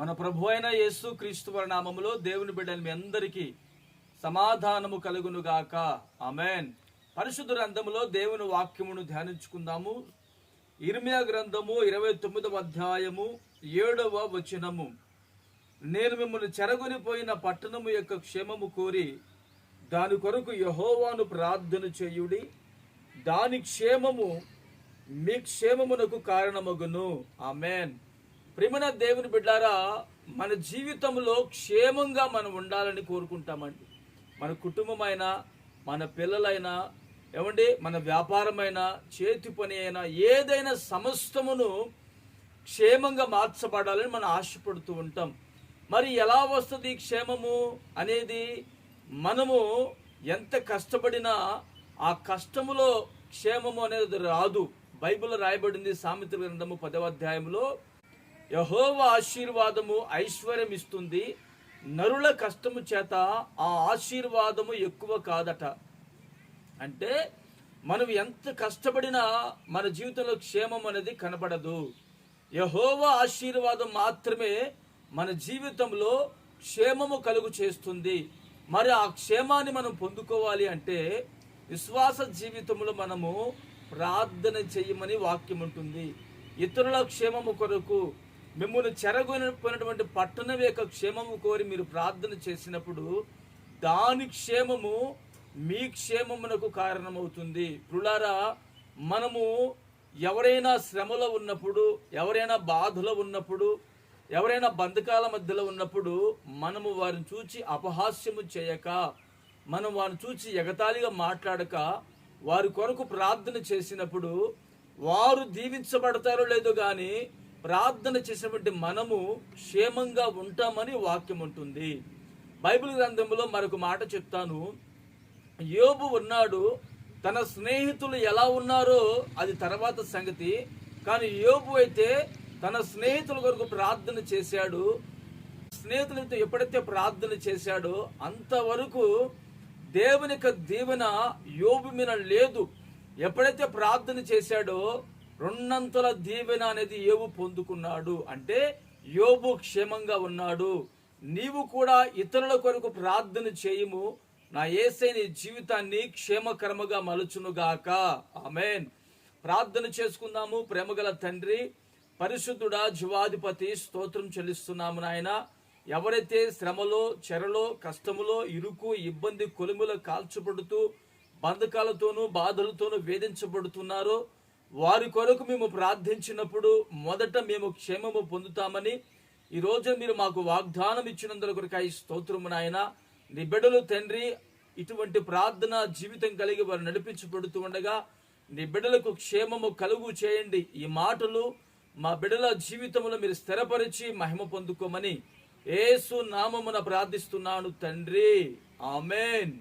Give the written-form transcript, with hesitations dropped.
మన ప్రభు అయిన యేసు క్రీస్తు వారి నామములో దేవుని బిడ్డలు మీ అందరికీ సమాధానము కలుగును గాక. ఆమేన్. పరిశుద్ధ గ్రంథములో దేవుని వాక్యమును ధ్యానించుకుందాము. ఇర్మియా గ్రంథము 29వ అధ్యాయము 7వ వచనము. నేను మిమ్మల్ని చెరగొనిపోయిన పట్టణము యొక్క క్షేమము కోరి దాని కొరకు యెహోవాను ప్రార్థన చేయుడి, దాని క్షేమము మీ క్షేమమునకు కారణమగును. ఆమేన్. ప్రియమైన దేవుని బిడ్డారా, మన జీవితంలో క్షేమంగా మనం ఉండాలని కోరుకుంటామండి. మన కుటుంబమైనా, మన పిల్లలైనా, ఏమండి మన వ్యాపారమైనా, చేతి పని అయినా, ఏదైనా సమస్తమును క్షేమంగా మార్చబడాలని మనం ఆశపడుతూ ఉంటాం. మరి ఎలా వస్తుంది క్షేమము అనేది? మనము ఎంత కష్టపడినా ఆ కష్టములో క్షేమము అనేది రాదు. బైబిల్లో రాయబడింది సామెతల గ్రంథము 10వ అధ్యాయంలో, యెహోవా ఆశీర్వాదము ఐశ్వర్యం ఇస్తుంది, నరుల కష్టము చేత ఆ ఆశీర్వాదము ఎక్కువ కాదట. అంటే మనం ఎంత కష్టపడినా మన జీవితంలో క్షేమం అనేది కనబడదు. యెహోవా ఆశీర్వాదం మాత్రమే మన జీవితంలో క్షేమము కలుగు చేస్తుంది. మరి ఆ క్షేమాన్ని మనం పొందుకోవాలి అంటే విశ్వాస జీవితంలో మనము ప్రార్థన చేయమని వాక్యం ఉంటుంది. ఇతరుల క్షేమము కొరకు, మిమ్మల్ని చెరగొనిపోయినటువంటి పట్టణం యొక్క క్షేమము కోరి మీరు ప్రార్థన చేసినప్పుడు దాని క్షేమము మీ క్షేమమునకు కారణమవుతుంది. ప్రియులారా, మనము ఎవరైనా శ్రమలో ఉన్నప్పుడు, ఎవరైనా బాధలో ఉన్నప్పుడు, ఎవరైనా బంధకాల మధ్యలో ఉన్నప్పుడు మనము వారిని చూచి అపహాస్యము చేయక, మనం వారిని చూచి ఎగతాళిగా మాట్లాడక వారి కొరకు ప్రార్థన చేసినప్పుడు వారు దీవించబడతారో లేదో కానీ ప్రార్థన చేసినటువంటి మనము క్షేమంగా ఉంటామని వాక్యం ఉంటుంది. బైబిల్ గ్రంథంలో మరొక మాట చెప్తాను. యోబు ఉన్నాడు, తన స్నేహితులు ఎలా ఉన్నారో అది తర్వాత సంగతి. కానీ యోబు అయితే తన స్నేహితుల కొరకు ప్రార్థన చేశాడు. స్నేహితులతో ఎప్పుడైతే ప్రార్థన చేశాడో అంతవరకు దేవుని యొక్క దీవెన యోబు మీద లేదు. ఎప్పుడైతే ప్రార్థన చేశాడో రెండంతల దీవెన అనేది యోబు పొందుకున్నాడు. అంటే యోబు క్షేమంగా ఉన్నాడు. నీవు కూడా ఇతరుల కొరకు ప్రార్థన చేయము, నా యేసయ్య నీ జీవితాన్ని క్షేమకరముగా మలుచునుగాక. ఆమేన్. ప్రార్థన చేసుకుందాము. ప్రేమగల తండ్రి, పరిశుద్ధుడా, జీవాధిపతి, స్తోత్రం చెల్లిస్తున్నాము నాయన. ఎవరైతే శ్రమలో, చెరలో, కష్టములో, ఇరుకు, ఇబ్బంది, కొలిములో కాల్చబడుతూ బంధకాలతోనూ బాధలతోనూ వేధించబడుతున్నారో వారి కొరకు మేము ప్రార్థించినప్పుడు మొదట మేము క్షేమము పొందుతామని ఈరోజు మీరు మాకు వాగ్దానం ఇచ్చినందుకు కొరకై స్తోత్రము నాయన. నీ బిడ్డలు తండ్రి ఇటువంటి ప్రార్థన జీవితం కలిగి వారు నడిపించబడుతూ ఉండగా నీ బిడ్డలకు క్షేమము కలుగు చేయండి. ఈ మాటలు మా బిడ్డల జీవితంలో మీరు స్థిరపరిచి మహిమ పొందుకోమని యేసు నామమున ప్రార్థిస్తున్నాను తండ్రి. ఆమేన్.